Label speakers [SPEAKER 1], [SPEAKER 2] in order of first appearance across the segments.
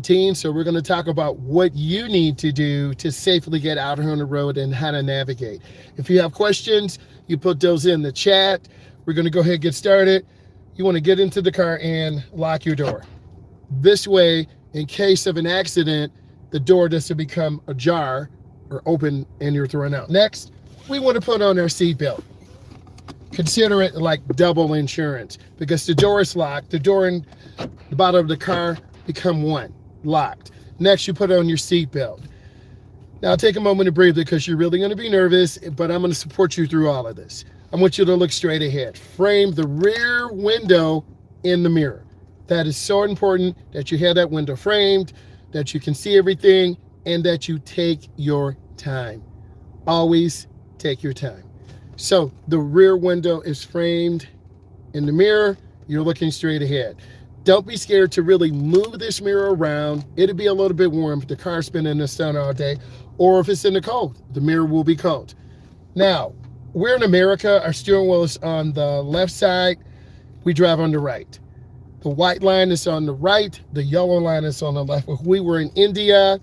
[SPEAKER 1] routine. So we're going to talk about what you need to do to safely get out here on the road and how to navigate. If you have questions, you put those in the chat. We're going to go ahead and get started. You want to get into the car and lock your door. This way, in case of an accident, the door doesn't become ajar or open and you're thrown out. Next, we want to put on our seatbelt. Consider it like double insurance because the door is locked. The door and the bottom of the car become one, locked. Next, you put on your seatbelt. Now, take a moment to breathe because you're really going to be nervous, but I'm going to support you through all of this. I want you to look straight ahead. Frame the rear window in the mirror. That is so important that you have that window framed, that you can see everything, and that you take your time. Always take your time. So the rear window is framed in the mirror. You're looking straight ahead. Don't be scared to really move this mirror around. It'll be a little bit warm if the car's been in the sun all day, or if it's in the cold, the mirror will be cold. Now, we're in America. Our steering wheel is on the left side. We drive on the right. The white line is on the right. The yellow line is on the left. If we were in India,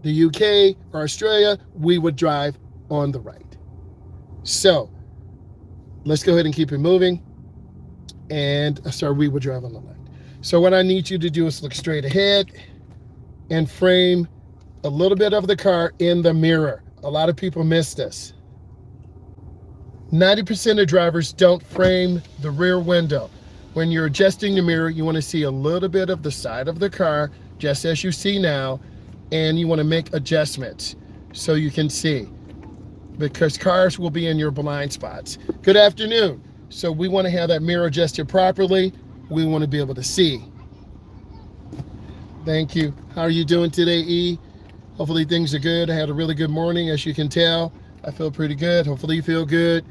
[SPEAKER 1] the UK, or Australia, we would drive on the right. So let's go ahead and keep it moving. And we would drive on the left. So what I need you to do is look straight ahead and frame a little bit of the car in the mirror. A lot of people miss this. 90% of drivers don't frame the rear window. When you're adjusting the mirror, you want to see a little bit of the side of the car, just as you see now, and you want to make adjustments so you can see, because cars will be in your blind spots. Good afternoon. So we want to have that mirror adjusted properly. We want to be able to see. Thank you. How are you doing today, E? Hopefully things are good. I had a really good morning, as you can tell. I feel pretty good. Hopefully you feel good.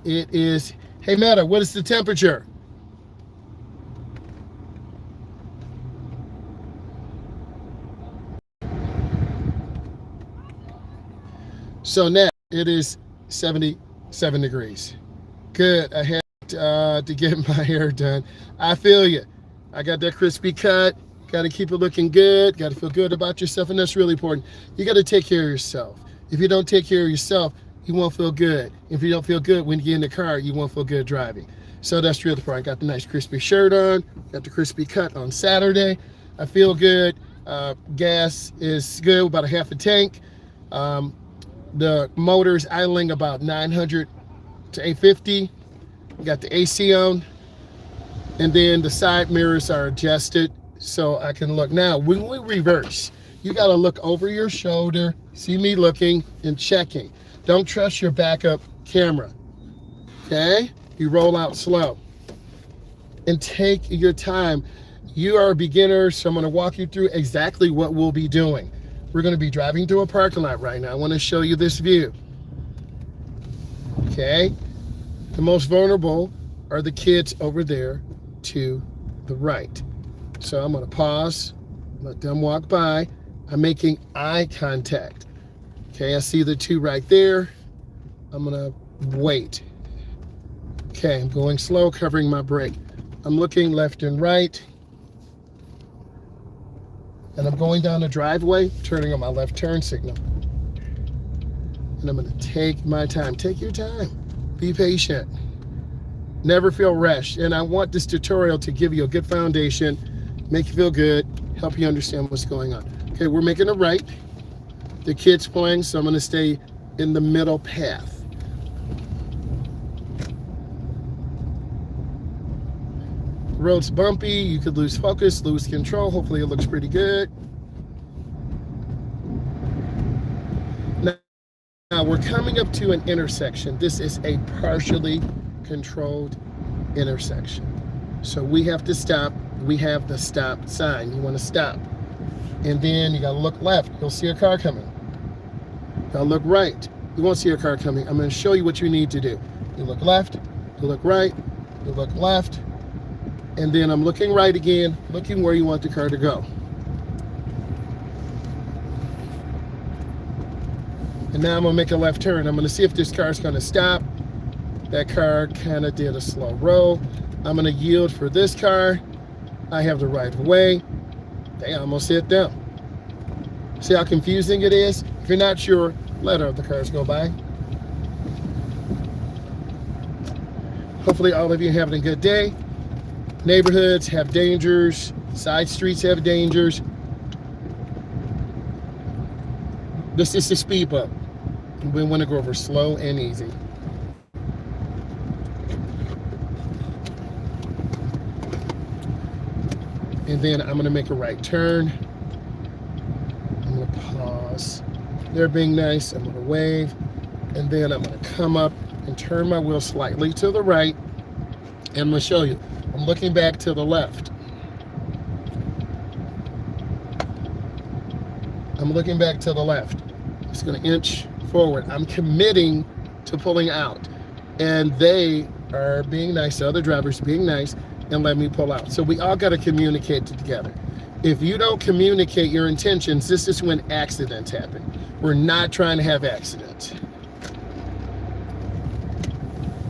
[SPEAKER 1] It is, hey Meta, what is the temperature? So now it is 77 degrees. Good. I had to get my hair done. I feel you. I got that crispy cut. Got to keep it looking good. Got to feel good about yourself. And that's really important. You got to take care of yourself. If you don't take care of yourself, you won't feel good. If you don't feel good when you get in the car, you won't feel good driving. So that's really important. Got the nice crispy shirt on. Got the crispy cut on Saturday. I feel good. Gas is good, about a half a tank. The motor's idling about 900 to 850. Got the AC on. And then the side mirrors are adjusted so I can look. Now, when we reverse, you got to look over your shoulder, see me looking and checking. Don't trust your backup camera. Okay? You roll out slow. And take your time. You are a beginner, so I'm going to walk you through exactly what we'll be doing. We're going to be driving through a parking lot right now. I want to show you this view. Okay? The most vulnerable are the kids over there to the right. So I'm going to pause, let them walk by. I'm making eye contact. Okay, I see the two right there. I'm going to wait. Okay, I'm going slow, covering my brake. I'm looking left and right. And I'm going down the driveway, turning on my left turn signal. And I'm going to take my time. Take your time. Be patient. Never feel rushed. And I want this tutorial to give you a good foundation, make you feel good, help you understand what's going on. Okay, we're making a right. The kid's playing, so I'm going to stay in the middle path. Road's bumpy, you could lose focus, lose control. Hopefully it looks pretty good. Now we're coming up to an intersection. This is a partially controlled intersection. So we have to stop. We have the stop sign. You want to stop. And then you got to look left. You'll see a car coming. Got to look right. You won't see a car coming. I'm going to show you what you need to do. You look left, you look right, you look left, and then I'm looking right again, looking where you want the car to go. And now I'm going to make a left turn. I'm going to see if this car is going to stop. That car kind of did a slow roll. I'm going to yield for this car. I have the right of way. They almost hit them. See how confusing it is? If you're not sure, let other cars go by. Hopefully all of you are having a good day. Neighborhoods have dangers. Side streets have dangers. This is the speed bump. We want to go over slow and easy. And then I'm going to make a right turn. I'm going to pause. They're being nice. I'm going to wave. And then I'm going to come up and turn my wheel slightly to the right. And I'm going to show you. I'm looking back to the left. I'm looking back to the left. It's going to inch forward. I'm committing to pulling out. And they are being nice, the other drivers being nice, and let me pull out. So we all got to communicate together. If you don't communicate your intentions, this is when accidents happen. We're not trying to have accidents.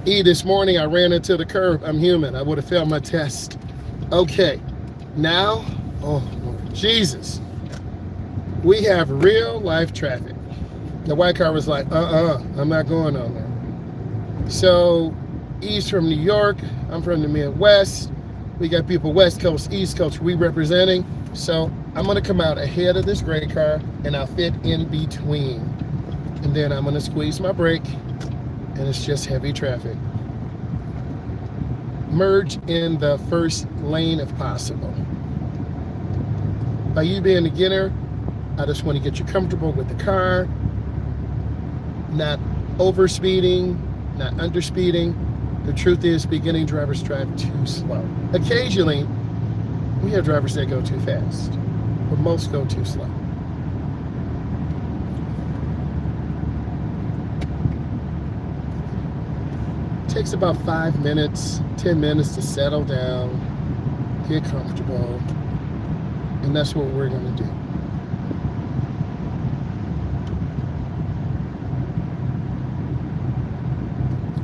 [SPEAKER 1] This morning I ran into the curb. I'm human. I would have failed my test. Okay, now, oh Lord Jesus, we have real life traffic. The white car was like, I'm not going on there. So E's from New York. I'm from the Midwest. We got people West Coast, East Coast, we representing. So I'm gonna come out ahead of this gray car and I'll fit in between. And then I'm gonna squeeze my brake and it's just heavy traffic. Merge in the first lane if possible. By you being a beginner, I just want to get you comfortable with the car, not over speeding, not under speeding. The truth is, beginning drivers drive too slow. Occasionally, we have drivers that go too fast, but most go too slow. It takes about 5 minutes, 10 minutes to settle down, get comfortable, and that's what we're going to do.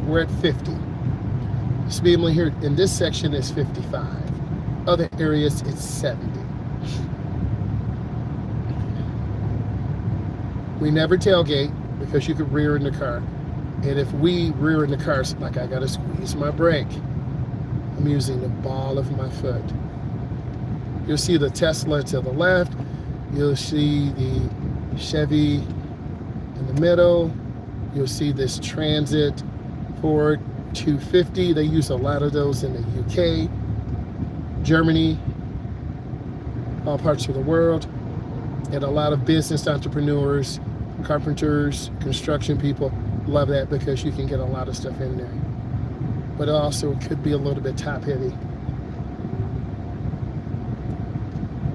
[SPEAKER 1] We're at 50. The speed limit here in this section is 55. Other areas, it's 70. We never tailgate because you could rear in the car. And if we rear in the car, it's like I gotta squeeze my brake. I'm using the ball of my foot. You'll see the Tesla to the left. You'll see the Chevy in the middle. You'll see this Transit Ford 250. They use a lot of those in the UK, Germany, all parts of the world. And a lot of business entrepreneurs, carpenters, construction people love that because you can get a lot of stuff in there. But also it could be a little bit top heavy.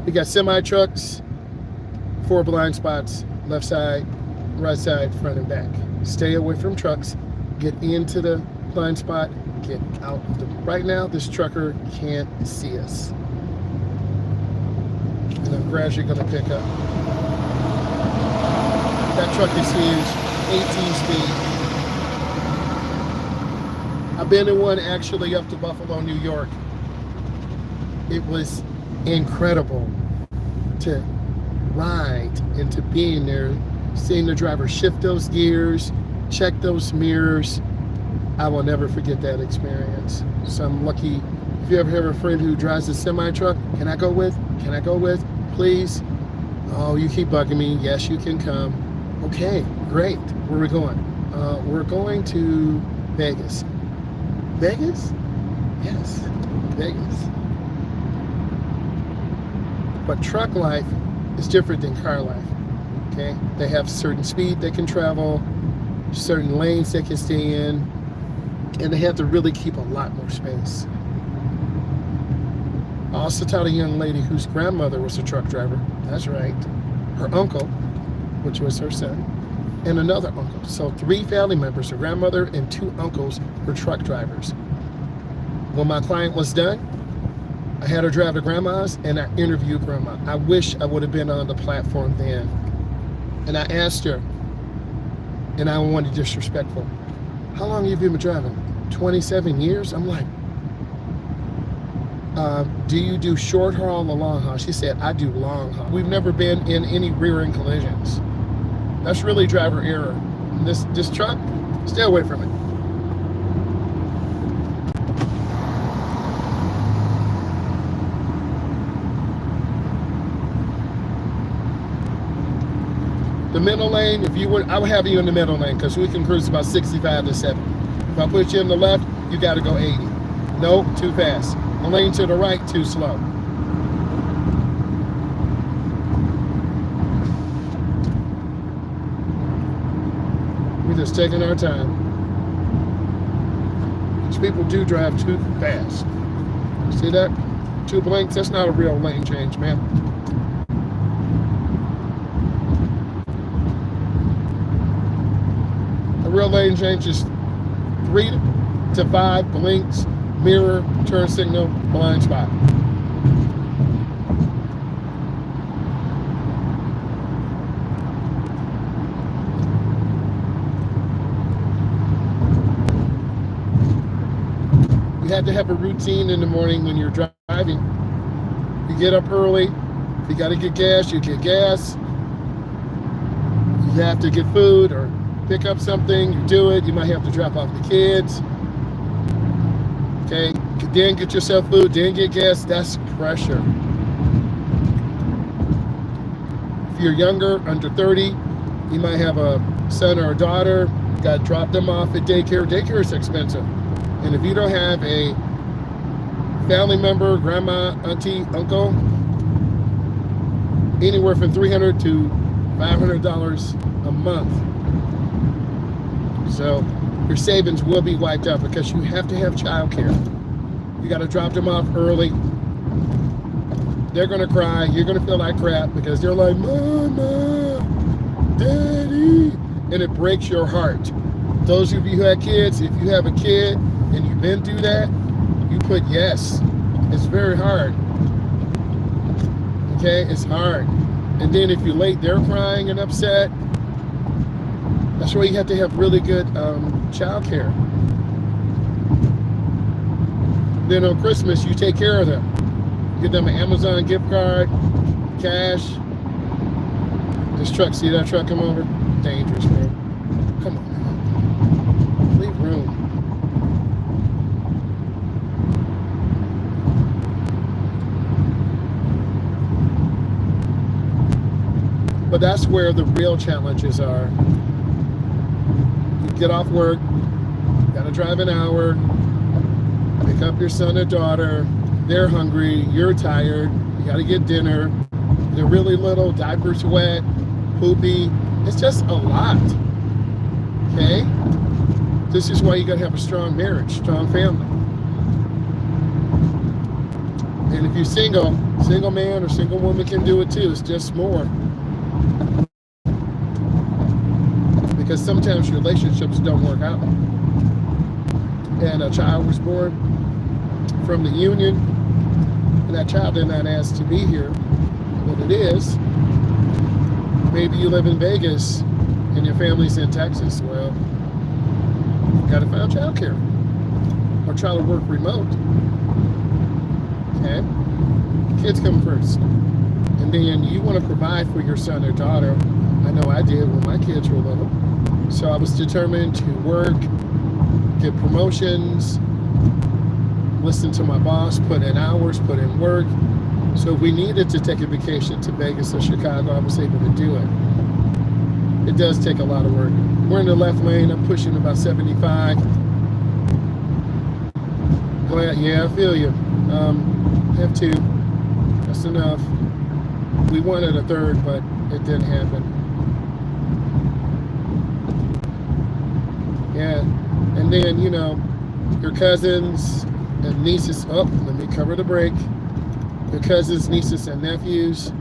[SPEAKER 1] We got semi trucks, 4 blind spots, left side, right side, front and back. Stay away from trucks, get into the blind spot, get out of the, right now this trucker can't see us. And I'm gradually gonna pick up. That truck is huge, 18 speed. I've been in one actually up to Buffalo, New York. It was incredible to ride and to be in there, seeing the driver shift those gears, check those mirrors. I will never forget that experience. So I'm lucky. If you ever have a friend who drives a semi truck, can I go with? Can I go with? Please? Oh, you keep bugging me. Yes, you can come. Okay, great. Where are we going? We're going to Vegas. Vegas? Yes, Vegas. But truck life is different than car life, okay? They have certain speed they can travel, certain lanes they can stay in, and they have to really keep a lot more space. I also taught a young lady whose grandmother was a truck driver. That's right. Her uncle, which was her son, and another uncle. So 3 family members, her grandmother and 2 uncles were truck drivers. When my client was done, I had her drive to grandma's and I interviewed grandma. I wish I would have been on the platform then. And I asked her, and I don't want to be disrespectful, how long have you been driving? 27 years? I'm like, Do you do short haul or long haul? She said, I do long haul. We've never been in any rear end collisions. That's really driver error. This truck, stay away from it. The middle lane, I would have you in the middle lane because we can cruise about 65 to 70. If I put you in the left, you got to go 80. Nope, too fast. The lane to the right, too slow. We're just taking our time. These people do drive too fast. See that? 2 blinks, that's not a real lane change, man. A real lane change is 3 to 5 blinks, mirror, turn signal, blind spot. You have to have a routine in the morning when you're driving. You get up early. If you got to get gas, you get gas. You have to get food or pick up something, you do it. You might have to drop off the kids. Okay, then get yourself food, then get gas. That's pressure. If you're younger, under 30, you might have a son or a daughter. You got to drop them off at daycare. Daycare is expensive. And if you don't have a family member, grandma, auntie, uncle, anywhere from $300 to $500 a month. So your savings will be wiped out because you have to have childcare. You got to drop them off early. They're going to cry. You're going to feel like crap because they're like, Mama, Daddy. And it breaks your heart. Those of you who have kids, if you have a kid and you've been through that, you put yes. It's very hard. Okay, it's hard. And then if you're late, they're crying and upset. That's why you have to have really good child care. Then on Christmas, you take care of them. Get them an Amazon gift card, cash. This truck, see that truck come over? Dangerous, man. Come on, man. Leave room. But that's where the real challenges are. You get off work, you gotta drive an hour, pick up your son or daughter, they're hungry, you're tired, you gotta get dinner, they're really little, diapers wet, poopy. It's just a lot, okay? This is why you gotta have a strong marriage, strong family. And if you're single man or single woman can do it too, it's just more. Because sometimes relationships don't work out. And a child was born from the union, and that child did not ask to be here, but it is. Maybe you live in Vegas and your family's in Texas. Well, you gotta find childcare or try to work remote. Okay? Kids come first. And then you want to provide for your son or daughter. I know I did when my kids were little. So I was determined to work, get promotions, listen to my boss, put in hours, put in work. So if we needed to take a vacation to Vegas or Chicago, I was able to do it. It does take a lot of work. We're in the left lane. I'm pushing about 75. Glad, yeah, I feel you. Have two. That's enough. We wanted a third, but it didn't happen. Yeah, and then, you know, your cousins and nieces, oh, let me cover the break. Your cousins, nieces, and nephews,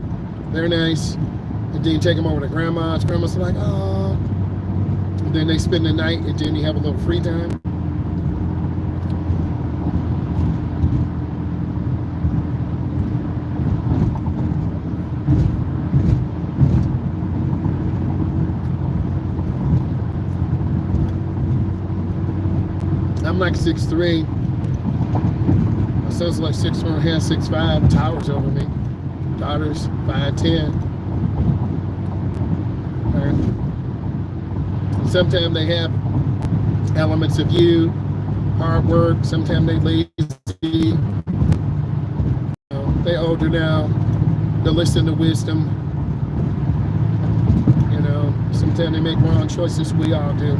[SPEAKER 1] they're nice. And then you take them over to grandma's. Grandma's like, oh. And then they spend the night, and then you have a little free time. I'm like 6'3". son's like 6'1.5", 6'5", towers over me. Daughter's 5'10". Right? And sometimes they have elements of you, hard work. Sometimes they lazy. They older now. They listen to wisdom. Sometimes they make wrong choices. We all do.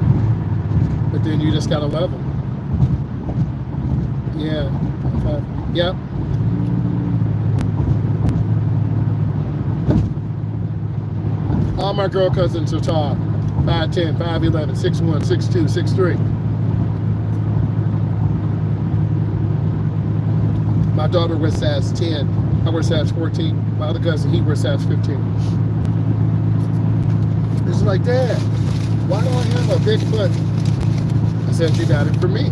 [SPEAKER 1] But then you just gotta love them. Yeah. Yep. All my girl cousins are tall. 5'10", 5'11", 6'1", 6'2", 6'3". My daughter wears size 10. I wear size 14. My other cousin, he wears size 15. It's like, Dad, why do I have a big foot? I said, you got it for me.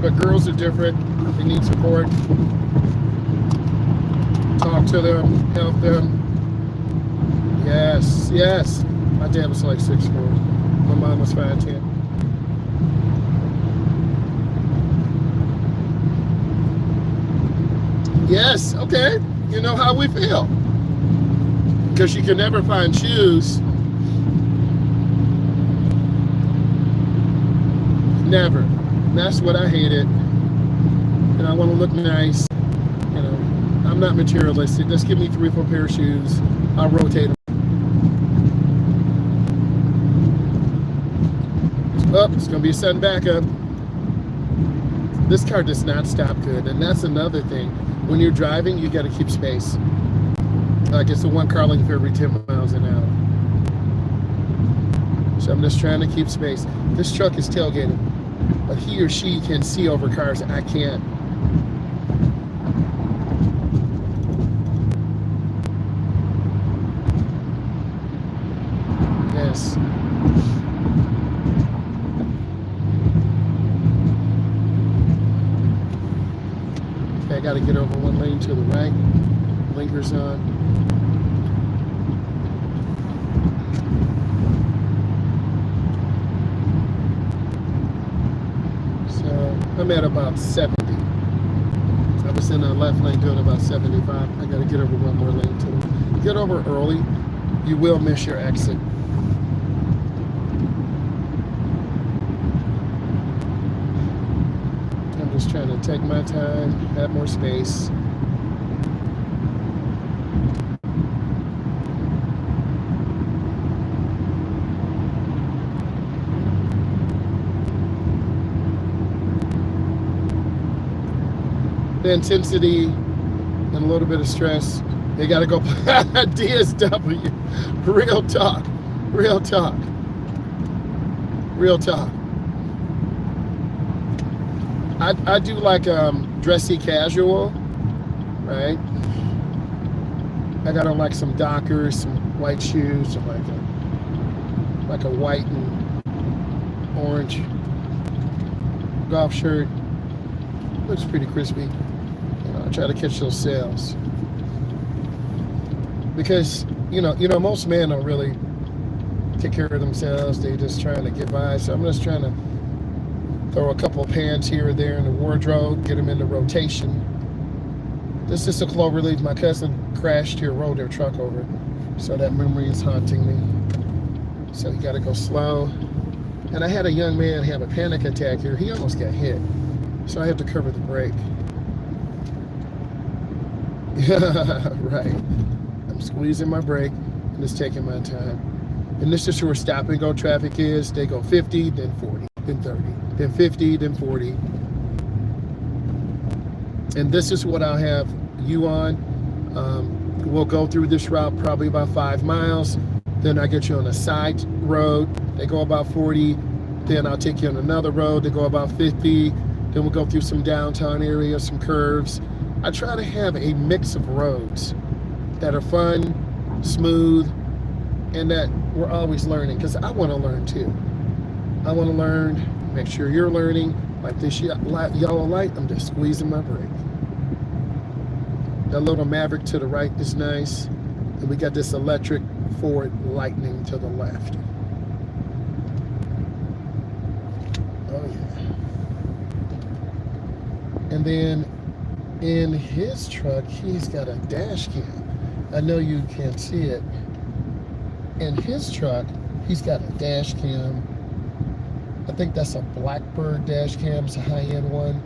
[SPEAKER 1] But girls are different. They need support. Talk to them, help them. Yes. My dad was like 6'4". My mom was 5'10". Yes, okay. You know how we feel. Because you can never find shoes. Never. And that's what I hated. And I want to look nice. I'm not materialistic. Just give me 3 or 4 pair of shoes. I'll rotate them. Oh, it's going to be a sudden backup. This car does not stop good. And that's another thing. When you're driving, you got to keep space. Like it's the one car lane for every 10 miles an hour. So I'm just trying to keep space. This truck is tailgating, but he or she can see over cars. I can't. Yes. Okay, I got to get over one lane to the right. Blinkers on. I'm at about 70. I was in the left lane doing about 75. I got to get over one more lane too. Get over early. You will miss your exit. I'm just trying to take my time, have more space. The intensity and a little bit of stress, they got to go DSW. Real talk. I do like dressy casual, right? I got on like some Dockers, some white shoes, or like a white and orange golf shirt. Looks pretty crispy. I try to catch those sales because most men don't really take care of themselves. They just trying to get by. So I'm just trying to throw a couple of pants here or there in the wardrobe, get them into rotation. This is a clover leaf. My cousin crashed here, rolled their truck over, so that memory is haunting me. So you got to go slow. And I had a young man have a panic attack here. He almost got hit, so I had to cover the brake. Right. I'm squeezing my brake and just taking my time. And this is where stop and go traffic is. They go 50, then 40, then 30, then 50, then 40. And this is what I'll have you on. We'll go through this route probably about 5 miles. Then I get you on a side road. They go about 40. Then I'll take you on another road. They go about 50. Then we'll go through some downtown areas, some curves. I try to have a mix of roads that are fun, smooth, and that we're always learning, because I want to learn too. I want to learn, make sure you're learning. Like this yellow light, I'm just squeezing my brake. That little Maverick to the right is nice. And we got this electric Ford Lightning to the left. Oh yeah. And then in his truck, he's got a dash cam. I know you can't see it. In his truck, he's got a dash cam. I think that's a Blackbird dash cam. It's a high-end one.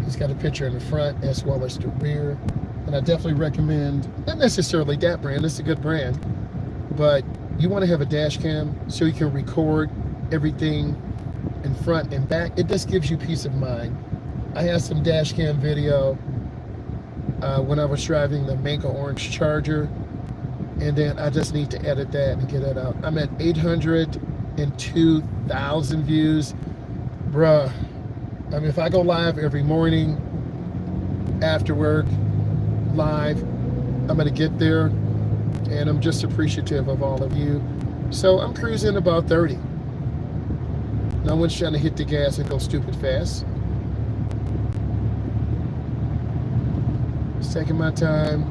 [SPEAKER 1] He's got a picture in the front as well as the rear. And I definitely recommend, not necessarily that brand, it's a good brand, but you want to have a dash cam so you can record everything in front and back. It just gives you peace of mind. I had some dash cam video when I was driving the Mango Orange Charger, and then I just need to edit that and get it out. I'm at 802,000 views. Bruh, I mean, if I go live every morning after work, live, I'm gonna get there, and I'm just appreciative of all of you. So I'm cruising about 30. No one's trying to hit the gas and go stupid fast. Just taking my time,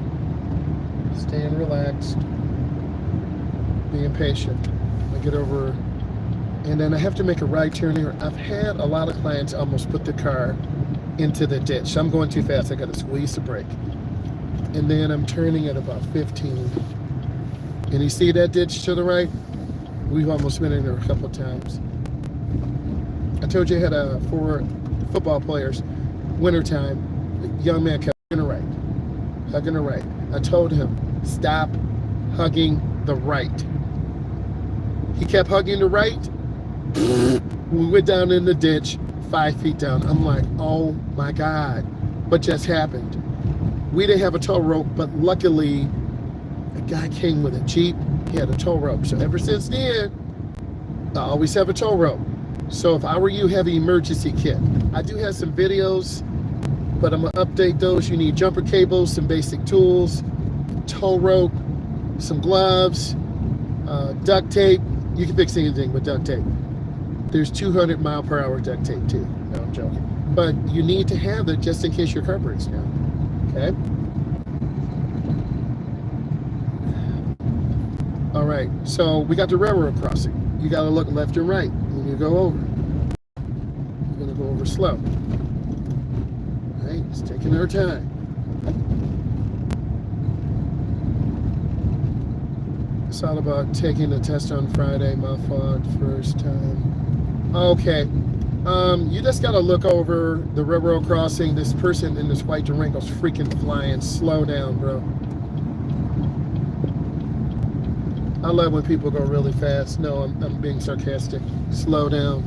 [SPEAKER 1] staying relaxed, being patient. I get over, and then I have to make a right turn here. I've had a lot of clients almost put the car into the ditch. I'm going too fast, I gotta squeeze the brake. And then I'm turning at about 15. And you see that ditch to the right? We've almost been in there a couple of times. I told you I had 4 football players, wintertime, the young man kept hugging the right. I told him, stop hugging the right. He kept hugging the right. We went down in the ditch, 5 feet down. I'm like, oh my God, what just happened? We didn't have a tow rope, but luckily, a guy came with a Jeep. He had a tow rope. So ever since then, I always have a tow rope. So if I were you, have an emergency kit. I do have some videos, but I'm gonna update those. You need jumper cables, some basic tools, tow rope, some gloves, duct tape. You can fix anything with duct tape. There's 200-mile-per-hour duct tape too. No, I'm joking. But you need to have it just in case your car breaks down. Okay. All right. So we got the railroad crossing. You got to look left and right when you go over. You're going to go over slow. All right. It's taking our time. It's all about taking the test on Friday. My fault. First time. Okay. You just gotta look over the railroad crossing. This person in this white Durango's freaking flying. Slow down, bro. I love when people go really fast. No, I'm being sarcastic. Slow down.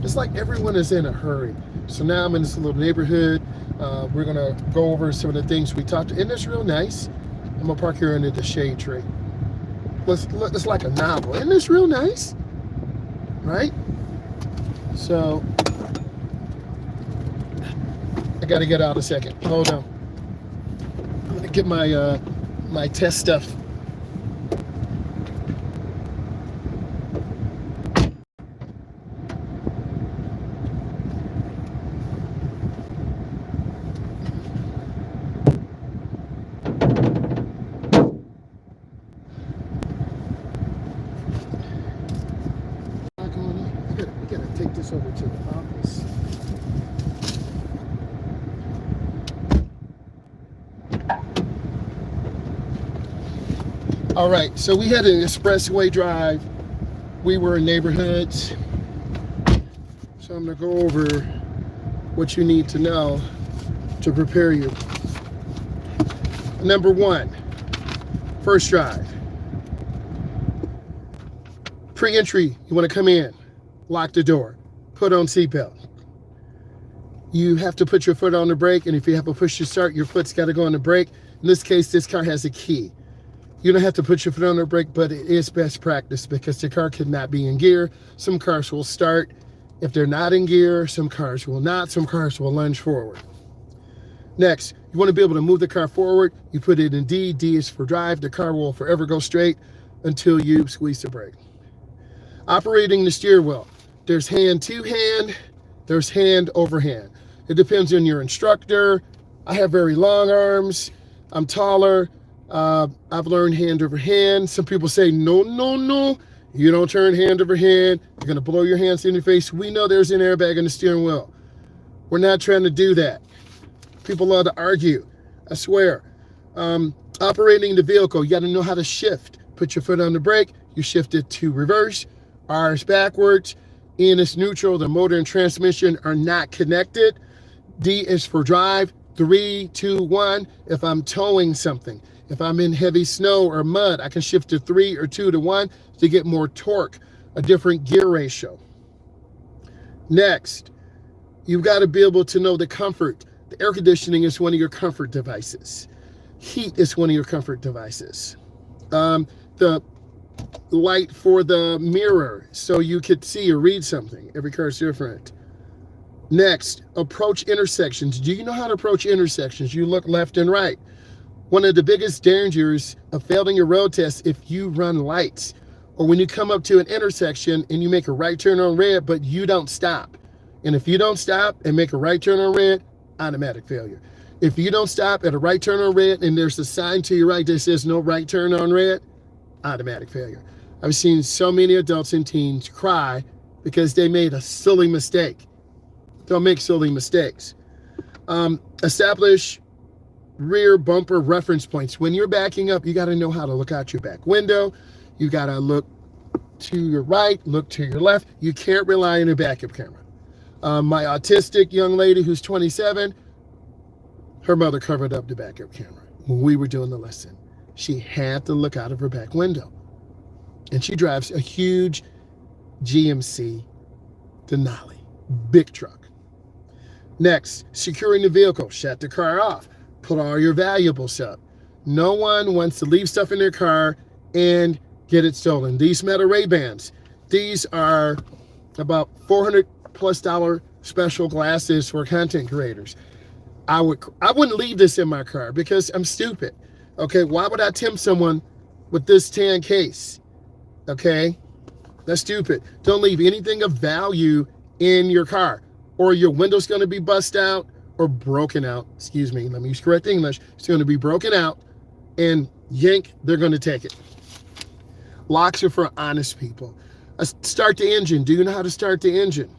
[SPEAKER 1] It's like everyone is in a hurry. So now I'm in this little neighborhood. We're gonna go over some of the things we talked. And it's real nice. I'm gonna park here under the shade tree. It's like a novel. Isn't this real nice? Right? So I gotta get out a second. Hold on. I'm gonna get my my test stuff. We gotta take this over to the office. All right, so we had an expressway drive. We were in neighborhoods. So I'm gonna go over what you need to know to prepare you. Number 1, first drive. Pre-entry, you wanna come in, lock the door, put on seatbelt. You have to put your foot on the brake, and if you have a push to start, your foot's gotta go on the brake. In this case, this car has a key. You don't have to put your foot on the brake, but it is best practice because the car cannot be in gear. Some cars will start if they're not in gear. Some cars will not. Some cars will lunge forward. Next, you want to be able to move the car forward. You put it in D. D is for drive. The car will forever go straight until you squeeze the brake. Operating the steering wheel. There's hand to hand. There's hand over hand. It depends on your instructor. I have very long arms. I'm taller. I've learned hand over hand. Some people say, no, no, no. You don't turn hand over hand. You're going to blow your hands in your face. We know there's an airbag in the steering wheel. We're not trying to do that. People love to argue, I swear. Operating the vehicle, you got to know how to shift. Put your foot on the brake, you shift it to reverse, R is backwards, N is neutral, the motor and transmission are not connected. D is for drive, 3, 2, 1, if I'm towing something. If I'm in heavy snow or mud, I can shift to 3 or 2 to 1 to get more torque, a different gear ratio. Next, you've got to be able to know the comfort. The air conditioning is one of your comfort devices. Heat is one of your comfort devices. The light for the mirror so you could see or read something. Every car is different. Next, approach intersections. Do you know how to approach intersections? You look left and right. One of the biggest dangers of failing your road test, if you run lights, or when you come up to an intersection and you make a right turn on red, but you don't stop. And if you don't stop and make a right turn on red, automatic failure. If you don't stop at a right turn on red and there's a sign to your right that says no right turn on red, automatic failure. I've seen so many adults and teens cry because they made a silly mistake. Don't make silly mistakes. Establish rear bumper reference points. When you're backing up, you got to know how to look out your back window. You got to look to your right, look to your left. You can't rely on a backup camera. My autistic young lady who's 27, her mother covered up the backup camera when we were doing the lesson. She had to look out of her back window. And she drives a huge GMC Denali, big truck. Next, securing the vehicle. Shut the car off. Put all your valuables up. No one wants to leave stuff in their car and get it stolen. These Meta Ray-Bans, these are about $400+ special glasses for content creators. I wouldn't leave this in my car because I'm stupid. Okay, why would I tempt someone with this tan case? Okay, that's stupid. Don't leave anything of value in your car, or your window's going to be bust out or broken out. Excuse me, let me use correct English. It's going to be broken out, and yank, they're going to take it. Locks are for honest people. Start the engine. Do you know how to start the engine?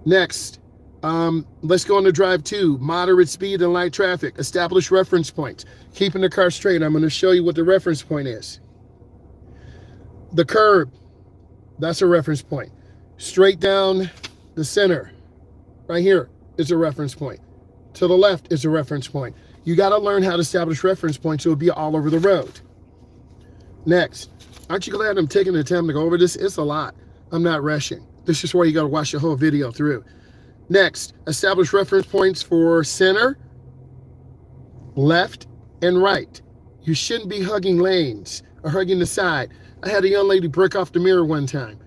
[SPEAKER 1] Next, let's go on to drive 2. Moderate speed and light traffic. Establish reference points. Keeping the car straight. I'm going to show you what the reference point is. The curb, that's a reference point. Straight down the center, right here, is a reference point. To the left is a reference point. You got to learn how to establish reference points so it'll be all over the road. Next, aren't you glad I'm taking the time to go over this? It's a lot. I'm not rushing. This is where you got to watch the whole video through. Next, establish reference points for center, left, and right. You shouldn't be hugging lanes or hugging the side. I had a young lady break off the mirror one time.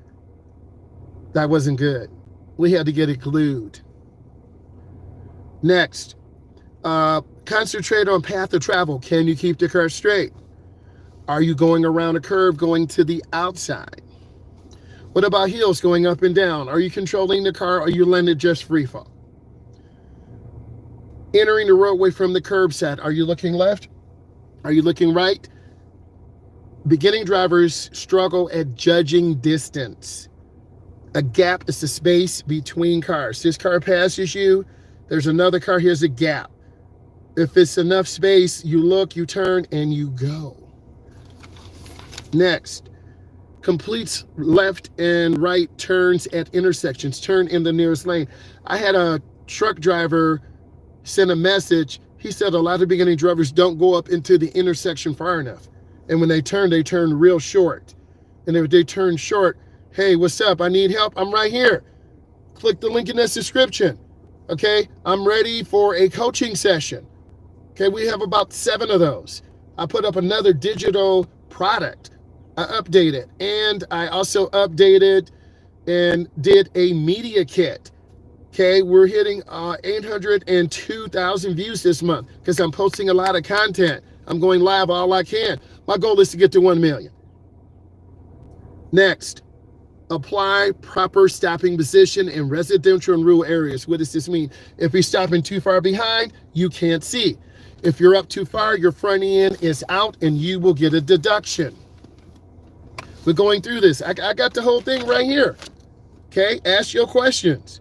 [SPEAKER 1] That wasn't good. We had to get it glued. Next, concentrate on path of travel. Can you keep the car straight? Are you going around a curve going to the outside? What about hills going up and down? Are you controlling the car or are you letting it just free fall? Entering the roadway from the curbside. Are you looking left? Are you looking right? Beginning drivers struggle at judging distance. A gap is the space between cars. This car passes you, there's another car, here's a gap. If it's enough space, you look, you turn, and you go. Next, completes left and right turns at intersections. Turn in the nearest lane. I had a truck driver send a message. He said a lot of beginning drivers don't go up into the intersection far enough. And when they turn real short. And if they turn short, hey, what's up? I need help. I'm right here. Click the link in this description. Okay, I'm ready for a coaching session. Okay, we have about 7 of those. I put up another digital product. I updated, and I also updated and did a media kit. Okay, we're hitting 802,000 views this month because I'm posting a lot of content. I'm going live all I can. My goal is to get to 1 million. Next, apply proper stopping position in residential and rural areas. What does this mean? If you're stopping too far behind, you can't see. If you're up too far, your front end is out and you will get a deduction. We're going through this. I got the whole thing right here. Okay, ask your questions.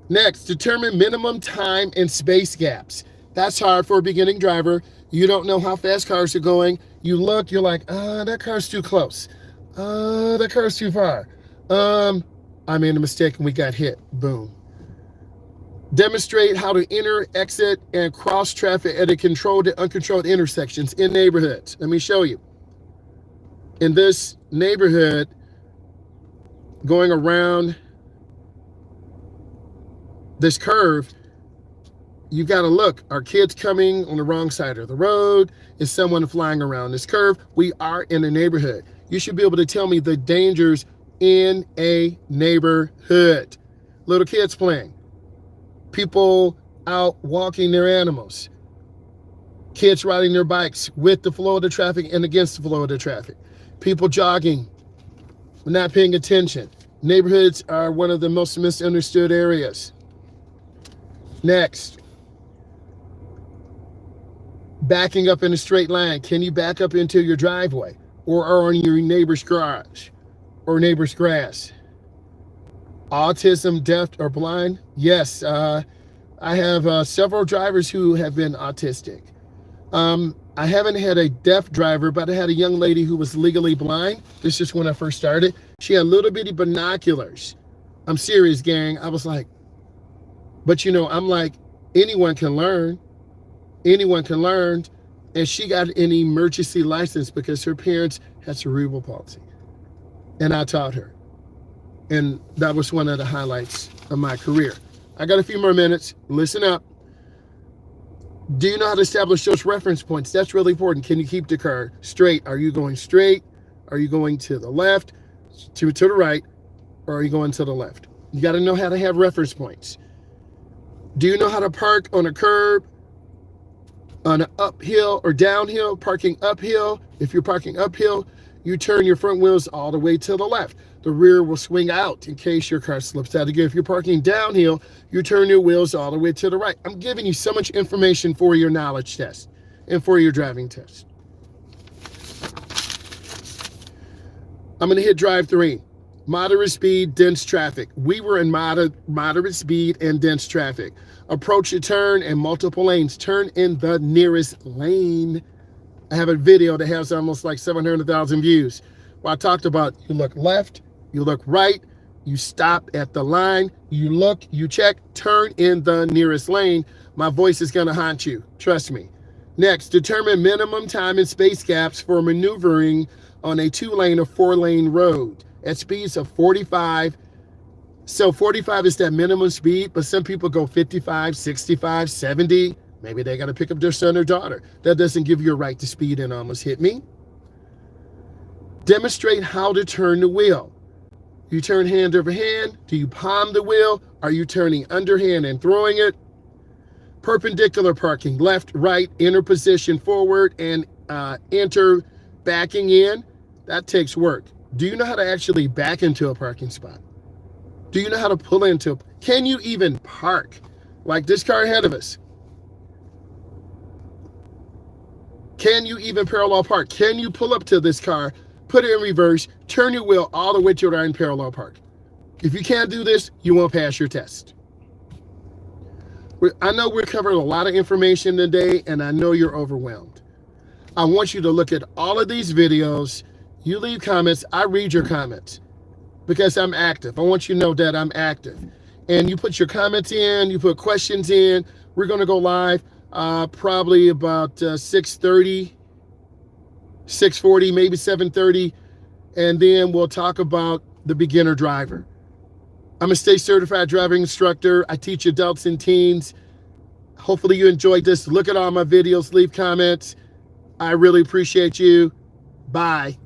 [SPEAKER 1] Next, determine minimum time and space gaps. That's hard for a beginning driver. You don't know how fast cars are going. You look, you're like, that car's too close. That car's too far. I made a mistake and we got hit. Boom. Demonstrate how to enter, exit, and cross traffic at a controlled and uncontrolled intersections in neighborhoods. Let me show you. In this neighborhood, going around this curve, you got to look. Are kids coming on the wrong side of the road? Is someone flying around this curve? We are in a neighborhood. You should be able to tell me the dangers in a neighborhood. Little kids playing. People out walking their animals. Kids riding their bikes with the flow of the traffic and against the flow of the traffic. People jogging, not paying attention. Neighborhoods are one of the most misunderstood areas. Next, backing up in a straight line. Can you back up into your driveway or on your neighbor's garage or neighbor's grass? Autism, deaf, or blind? Yes, I have several drivers who have been autistic. I haven't had a deaf driver, but I had a young lady who was legally blind. This is when I first started. She had little bitty binoculars. I'm serious, gang. I was like, but I'm like, anyone can learn. Anyone can learn. And she got an emergency license because her parents had cerebral palsy. And I taught her. And that was one of the highlights of my career. I got a few more minutes. Listen up. Do you know how to establish those reference points? That's really important. Can you keep the car straight? Are you going straight? Are you going to the left, to the right, or are you going to the left? You got to know how to have reference points. Do you know how to park on a curb, on an uphill or downhill? Parking uphill. If you're parking uphill, you turn your front wheels all the way to the left. The rear will swing out in case your car slips out of gear. If you're parking downhill, you turn your wheels all the way to the right. I'm giving you so much information for your knowledge test and for your driving test. I'm going to hit drive 3. Moderate speed, dense traffic. We were in moderate speed and dense traffic. Approach a turn and multiple lanes. Turn in the nearest lane. I have a video that has almost like 700,000 views. Where I talked about you look left, you look right, you stop at the line, you look, you check, turn in the nearest lane. My voice is going to haunt you. Trust me. Next, determine minimum time and space gaps for maneuvering on a 2-lane or 4-lane road at speeds of 45. So 45 is that minimum speed, but some people go 55, 65, 70. Maybe they got to pick up their son or daughter. That doesn't give you a right to speed and almost hit me. Demonstrate how to turn the wheel. You turn hand over hand. Do you palm the wheel? Are you turning underhand and throwing it? Perpendicular parking, left, right, enter position forward, and enter backing in. That takes work. Do you know how to actually back into a parking spot? Do you know how to pull into? Can you even park? Like this car ahead of us. Can you even parallel park? Can you pull up to this car, put it in reverse, turn your wheel all the way to the right and parallel park? If you can't do this, you won't pass your test. I know we're covering a lot of information today, and I know you're overwhelmed. I want you to look at all of these videos. You leave comments. I read your comments because I'm active. I want you to know that I'm active. And you put your comments in, you put questions in. We're going to go live probably about 6:30, 6:40, maybe 7:30. And then we'll talk about the beginner driver. I'm a state certified driving instructor. I teach adults and teens. Hopefully you enjoyed this. Look at all my videos, leave comments. I really appreciate you. Bye.